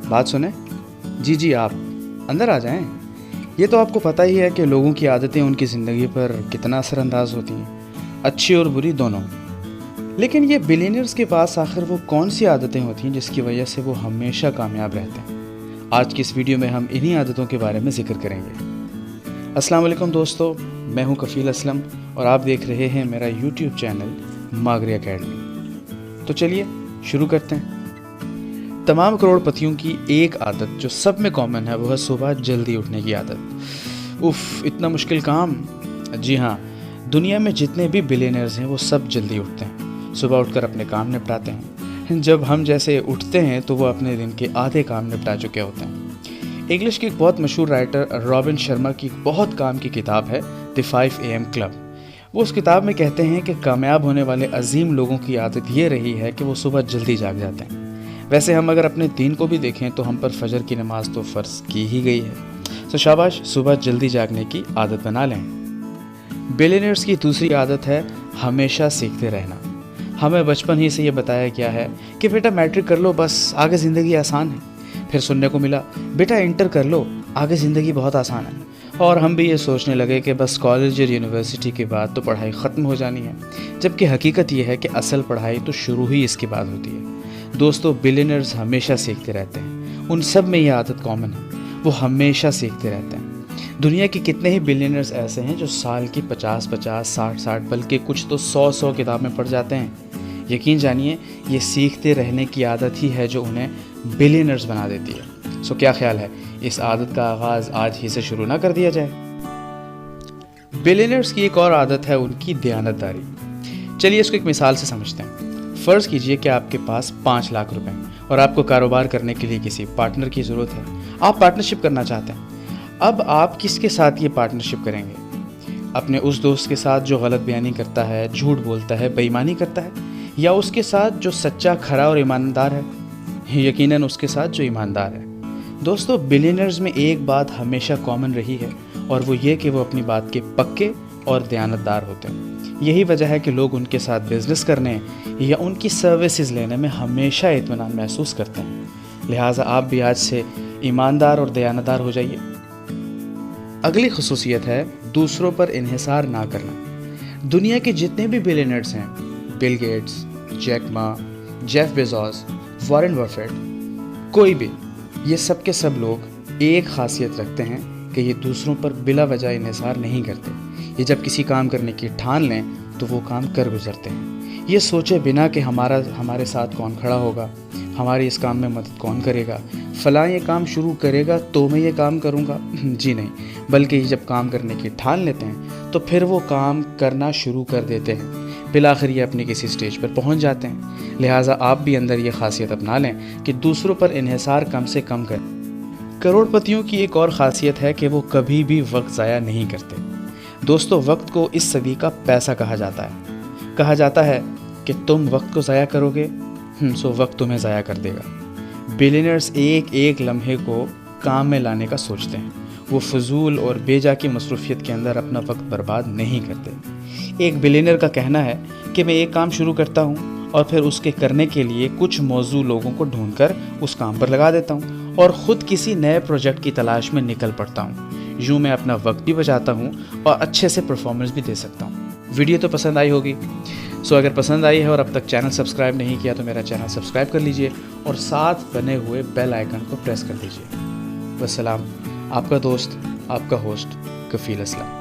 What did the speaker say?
बात सुने। जी आप अंदर आ जाएं। ये तो आपको पता ही है कि लोगों की आदतें उनकी ज़िंदगी पर कितना असरअंदाज होती हैं, अच्छी और बुरी दोनों। लेकिन ये बिलियनियर्स के पास आखिर वो कौन सी आदतें होती हैं जिसकी वजह से वो हमेशा कामयाब रहते हैं। आज की इस वीडियो में हम इन्हीं आदतों के बारे में जिक्र करेंगे। अस्सलाम वालेकुम दोस्तों, मैं हूं कफ़ील असलम और आप देख रहे हैं मेरा यूट्यूब चैनल मागरी एकेडमी। तो चलिए शुरू करते हैं। तमाम करोड़पतियों की एक आदत जो सब में कॉमन है वो है सुबह जल्दी उठने की आदत। उफ़, इतना मुश्किल काम। जी हाँ, दुनिया में जितने भी बिलियनर्स हैं वो सब जल्दी उठते हैं, सुबह उठकर अपने काम निपटाते हैं। जब हम जैसे उठते हैं तो वो अपने दिन के आधे काम निपटा चुके होते हैं। इंग्लिश की एक बहुत मशहूर राइटर रॉबिन शर्मा की बहुत काम की किताब है द 5 AM क्लब। वो उस किताब में कहते हैं कि कामयाब होने वाले अजीम लोगों की आदत ये रही है कि वो सुबह जल्दी जाग जाते हैं। वैसे हम अगर अपने दीन को भी देखें तो हम पर फजर की नमाज तो फ़र्ज़ की ही गई है। तो शाबाश, सुबह जल्दी जागने की आदत बना लें। बिलियनर्स की दूसरी आदत है हमेशा सीखते रहना। हमें बचपन ही से ये बताया गया है कि बेटा मैट्रिक कर लो, बस आगे ज़िंदगी आसान है। फिर सुनने को मिला बेटा इंटर कर लो, आगे ज़िंदगी बहुत आसान है। और हम भी ये सोचने लगे कि बस कॉलेज और यूनिवर्सिटी के बाद तो पढ़ाई ख़त्म हो जानी है, जबकि हकीकत ये है कि असल पढ़ाई तो शुरू ही इसके बाद होती है। दोस्तों, बिलियनर्स हमेशा सीखते रहते हैं। उन सब में ये आदत कॉमन है, वो हमेशा सीखते रहते हैं। दुनिया के कितने ही बिलियनर्स ऐसे हैं जो साल की 50-50, 60-60 बल्कि कुछ तो 100-100 किताबें पढ़ जाते हैं। यकीन जानिए, ये सीखते रहने की आदत ही है जो उन्हें बिलियनर्स बना देती है। सो क्या ख्याल है, इस आदत का आगाज़ आज ही से शुरू ना कर दिया जाए। बिलियनर्स की एक और आदत है उनकी दयानतदारी। चलिए इसको एक मिसाल से समझते हैं। फ़र्ज़ कीजिए कि आपके पास 5 लाख रुपए हैं और आपको कारोबार करने के लिए किसी पार्टनर की ज़रूरत है। आप पार्टनरशिप करना चाहते हैं। अब आप किसके साथ ये पार्टनरशिप करेंगे? अपने उस दोस्त के साथ जो गलत बयानी करता है, झूठ बोलता है, बेईमानी करता है, या उसके साथ जो सच्चा, खरा और ईमानदार है? यकीनन उसके साथ जो ईमानदार है। दोस्तों, बिलियनर्स में एक बात हमेशा कॉमन रही है और वो ये कि वो अपनी बात के पक्के और दयानतदार होते हैं। यही वजह है कि लोग उनके साथ बिज़नेस करने या उनकी सर्विसेज लेने में हमेशा इत्मीनान महसूस करते हैं। लिहाजा आप भी आज से ईमानदार और दयानतदार हो जाइए। अगली खुसूसियत है दूसरों पर इन्हिसार ना करना। दुनिया के जितने भी बिलियनर्स हैं, Bill Gates, Jack Ma, Jeff Bezos, Warren Buffett, कोई भी, ये सब के सब लोग एक खासियत रखते हैं कि ये दूसरों पर बिला वजह इन्हिसार नहीं करते। ये जब किसी काम करने की ठान लें तो वो काम कर गुजरते हैं, ये सोचे बिना कि हमारे साथ कौन खड़ा होगा, हमारी इस काम में मदद कौन करेगा, फ़लाँ ये काम शुरू करेगा तो मैं ये काम करूँगा। जी नहीं, बल्कि जब काम करने की ठान लेते हैं तो फिर वो काम करना शुरू कर देते हैं। बिलाखिर ये अपनी किसी स्टेज पर पहुँच जाते हैं। लिहाजा आप भी अंदर ये खासियत अपना लें कि दूसरों पर इन्हिसार कम से कम करें। करोड़पतियों की एक और ख़ासियत है कि वो कभी भी वक्त ज़ाया नहीं करते। दोस्तों, वक्त को इस सदी का पैसा कहा जाता है। कहा जाता है कि तुम वक्त को ज़ाया करोगे सो वक्त तुम्हें ज़ाया कर देगा। बिलियनर्स एक एक लम्हे को काम में लाने का सोचते हैं। वो फजूल और बेजा की मसरूफियत के अंदर अपना वक्त बर्बाद नहीं करते। एक बिलियनर का कहना है कि मैं एक काम शुरू करता हूँ और फिर उसके करने के लिए कुछ मौजू लोगों को ढूंढकर उस काम पर लगा देता हूँ और ख़ुद किसी नए प्रोजेक्ट की तलाश में निकल पड़ता हूँ। यूँ मैं अपना वक्त भी बचाता हूँ और अच्छे से परफॉर्मेंस भी दे सकता हूँ। वीडियो तो पसंद आई होगी। सो अगर पसंद आई है और अब तक चैनल सब्सक्राइब नहीं किया तो मेरा चैनल सब्सक्राइब कर लीजिए और साथ बने हुए बेल आइकन को प्रेस कर दीजिए। वस्सलाम, आपका दोस्त, आपका होस्ट कफ़ील असलम।